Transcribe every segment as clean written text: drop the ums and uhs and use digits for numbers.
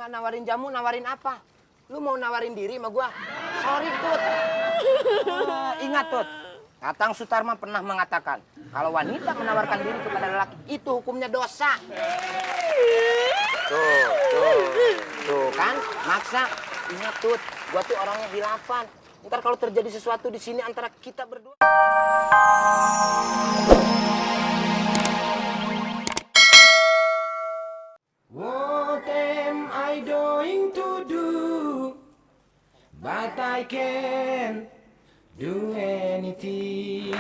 nggak nawarin jamu, nawarin apa? Lu mau nawarin diri sama gua? Sorry, Tut. Ingat, Tut. Tatang Sutarma pernah mengatakan, kalau wanita menawarkan diri kepada lelaki, itu hukumnya dosa. Tuh kan, maksa. Ingat, Tut, gua tuh orangnya hilafan. Ntar kalau terjadi sesuatu di sini antara kita berdua. What am I going to do? But I can't do anything.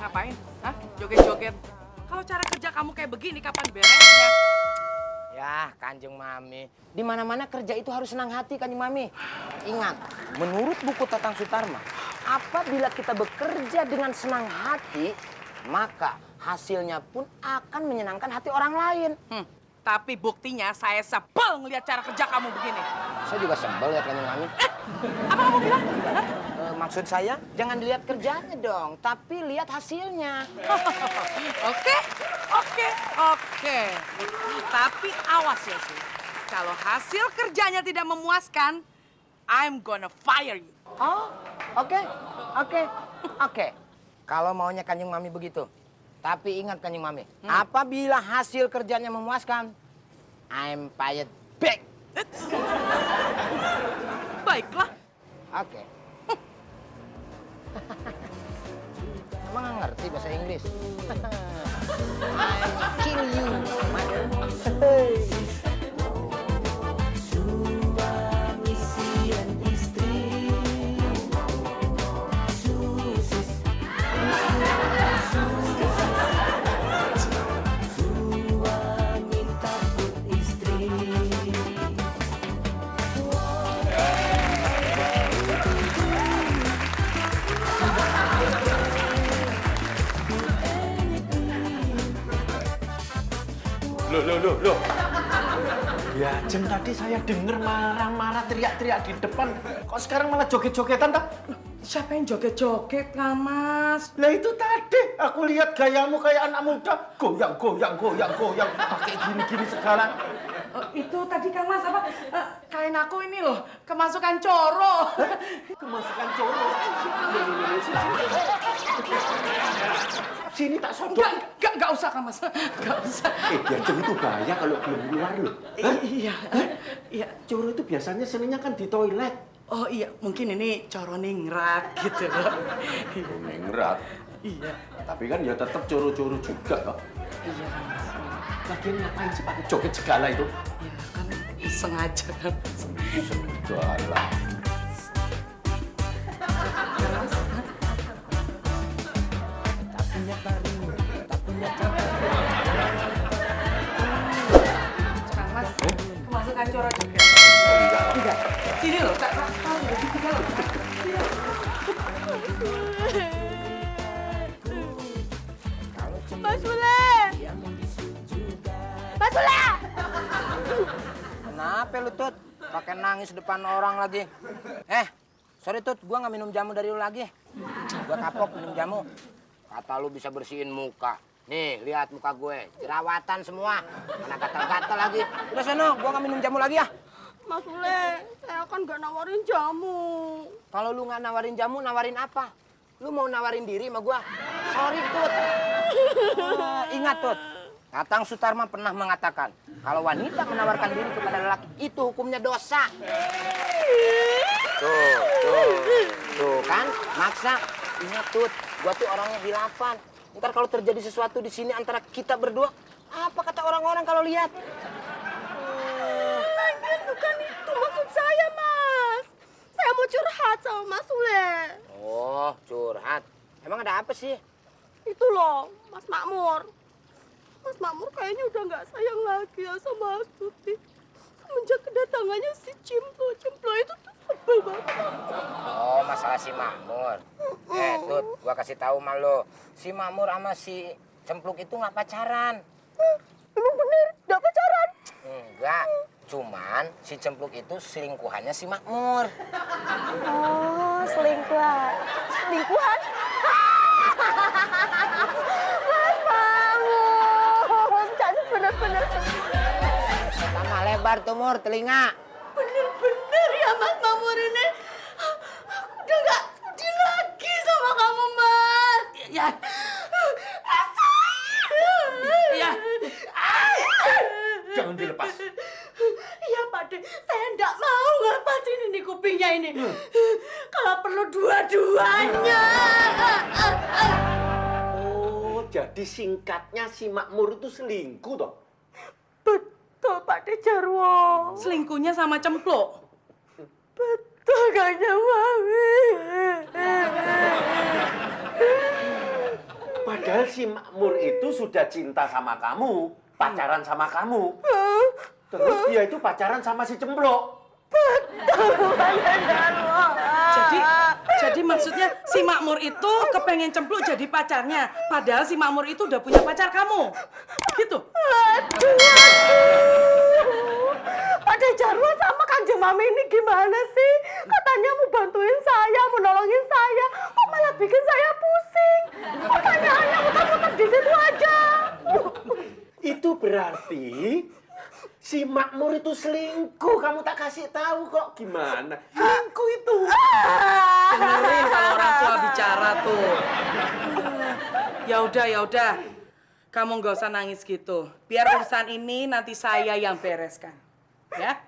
Ngapain? Hah? Joget-joget? Kalau cara kerja kamu kayak begini, kapan beresnya? Ya, Kanjeng Mami. Di mana-mana kerja itu harus senang hati, Kanjeng Mami. Ingat, menurut buku Tatang Sutarma, apabila kita bekerja dengan senang hati, maka hasilnya pun akan menyenangkan hati orang lain. Tapi buktinya saya sebel ngeliat cara kerja kamu begini. Saya juga sebel ya, Kanjeng Mami. Apa kamu bilang? Hah? Maksud saya, jangan dilihat kerjanya dong, tapi lihat hasilnya. Oke. Tapi awas ya sih. Kalau hasil kerjanya tidak memuaskan, I'm gonna fire you. Oh, oke. Kalau maunya Kanjeng Mami begitu. Tapi ingat Kanjeng Mami, apabila hasil kerjanya memuaskan, I'm fired back. Baiklah. Oke. Emang nggak ngerti bahasa Inggris? I kill you, mother. Suami sian istri, susis, suami takut istri. Loh. Ya, Jen, tadi saya dengar marah-marah teriak-teriak di depan. Kok sekarang malah joget-jogetan, tak? Siapa yang joget-joget, Kang Mas? Lah itu tadi, aku lihat gayamu kayak anak muda. Goyang. Pakai gini-gini segala. Itu tadi Kang Mas apa? Kain aku ini loh, kemasukan coro. Kemasukan coro. Sini tak sodok. Enggak usah Kang Mas. Enggak usah. Dia Jen itu bahaya kalau belum keluar loh. Iya. Coro itu biasanya seninya kan di toilet. Oh iya, mungkin ini coro ningrat gitu loh. Ningrat. Iya. Tapi kan ya tetap coro-coro juga kok. Iya Kang Mas. Lagian ngapain sih pakai joget segala itu? Ya kan sengaja kan. Segala. Kang Mas, kemasukan coro juga. Enggak. Sini loh, tak tahu di dalam. Kenapa lu, Tut? Pakai nangis depan orang lagi. Sorry, Tut. Gua nggak minum jamu dari lu lagi. Gua kapok minum jamu. Kata lu bisa bersihin muka. Nih, lihat muka gue. Jerawatan semua. Mana gatal-gatal lagi. Udah sono, gua nggak minum jamu lagi ya. Mas Sule, saya kan gak nawarin jamu. Kalau lu nggak nawarin jamu, nawarin apa? Lu mau nawarin diri sama gua? Sorry, Tut. Ingat, Tut. Tatang Sutarma pernah mengatakan, kalau wanita menawarkan diri kepada lelaki, itu hukumnya dosa. Tuh kan, maksa. Ingat, Tut, gua tuh orangnya hilafan. Ntar kalau terjadi sesuatu di sini antara kita berdua, apa kata orang-orang kalau lihat? Lagian bukan itu maksud saya, Mas. Saya mau curhat sama Mas Sule. Oh, curhat. Emang ada apa sih? Itu loh, Mas Makmur. Mas Makmur kayaknya udah gak sayang lagi ya sama Astuti. Semenjak kedatangannya si Cimplo. Cimplo itu tuh sebel banget. Oh, masalah si Makmur. Tut, gua kasih tahu sama lo. Si Makmur sama si Cempluk itu nggak pacaran. Emang bener, gak pacaran? Enggak. Cuman si Cempluk itu selingkuhannya si Makmur. Oh, selingkuhan. Selingkuhan? Mas Makmur, jadi bener-bener. Sama lebar tuh, Mur, telinga. Bener-bener ya Mas Makmur ini. Aku udah gak sudi lagi sama kamu, Mas. Ya. Ya. Jangan dilepas. Iya, Pak De. Saya nggak mau ngelepasin ini kupingnya ini. Kalau perlu dua-duanya. Oh, jadi singkatnya si Makmur itu selingkuh toh? Betul, Pak De Jarwo. Selingkuhnya sama Cempluk. Betul, kayaknya Mami. Padahal si Makmur itu sudah cinta sama kamu, pacaran sama kamu. Terus dia itu pacaran sama si Cemplok. Jadi maksudnya si Makmur itu kepengen Cempluk jadi pacarnya. Padahal si Makmur itu udah punya pacar kamu. Gitu. Pak De Jarwo sama Kanjeng Mami ini gimana sih? Katanya mau bantuin saya, mau nolongin saya. Kok malah bikin saya pusing? Pertanyaannya muter-muter di situ aja. Itu berarti si Makmur itu selingkuh. Kamu tak kasih tahu kok gimana? Selingkuh itu. Dengerin kalau orang tua bicara tuh. Ya udah. Kamu nggak usah nangis gitu. Biar urusan ini nanti saya yang bereskan. Ya?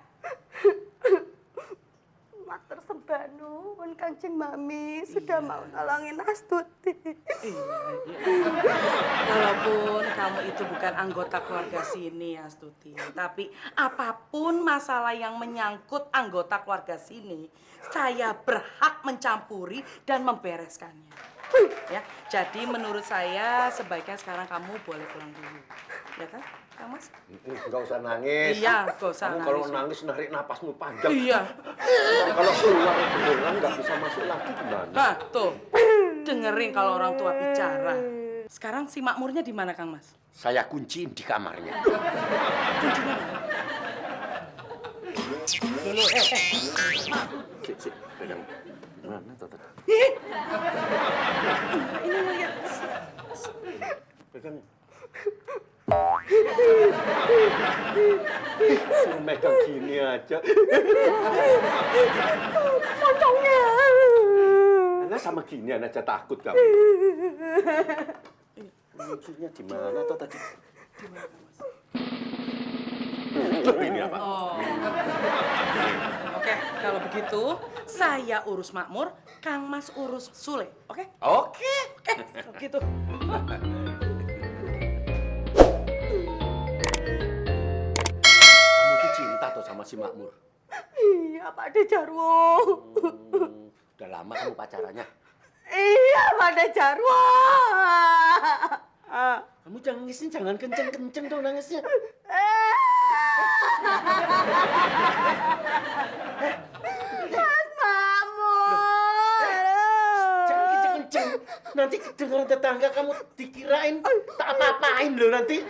Matur sembah nuwun Kanjeng Mami sudah mau nolongin Astuti. Walaupun kamu itu bukan anggota keluarga sini ya, Astuti. Tapi apapun masalah yang menyangkut anggota keluarga sini, saya berhak mencampuri dan membereskannya. Ya, jadi menurut saya sebaiknya sekarang kamu boleh pulang dulu. Ya kan, Kang Mas? Enggak usah nangis. Iya, nggak usah Kamu nangis. kalau nangis narik napasmu panjang. Iya. Kalau keluar beneran nggak bisa masuk lagi gimana? Nah, tuh. Dengerin kalau orang tua bicara. Sekarang si Makmurnya di mana, Kang Mas? Saya kunciin di kamarnya. Kuncinya mana? Sik, pegang. Mana tuh? Ini ngeliat. Pegang. Suruh megang gini aja. Pocongnya. Karena sama ginian aja takut kamu. Lucunya di mana tuh tadi? Ini apa? Oh. Oke, kalau begitu saya urus Makmur, Kang Mas urus Sule. Oke? Oke. Kalau gitu. Kamu tuh cinta tuh sama si Makmur. Iya, Pak De Jarwo. Udah lama kamu pacarannya. Iya, Pak De Jarwo. Kamu jangan nangisnya, jangan kenceng-kenceng dong nangisnya. Mas Makmur. Jangan kenceng-kenceng. Nanti kedengaran tetangga kamu dikirain tak apa-apain loh nanti.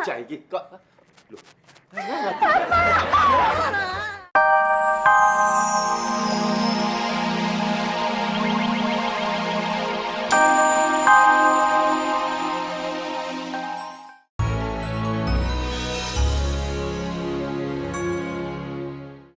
bocah iki kok. Loh.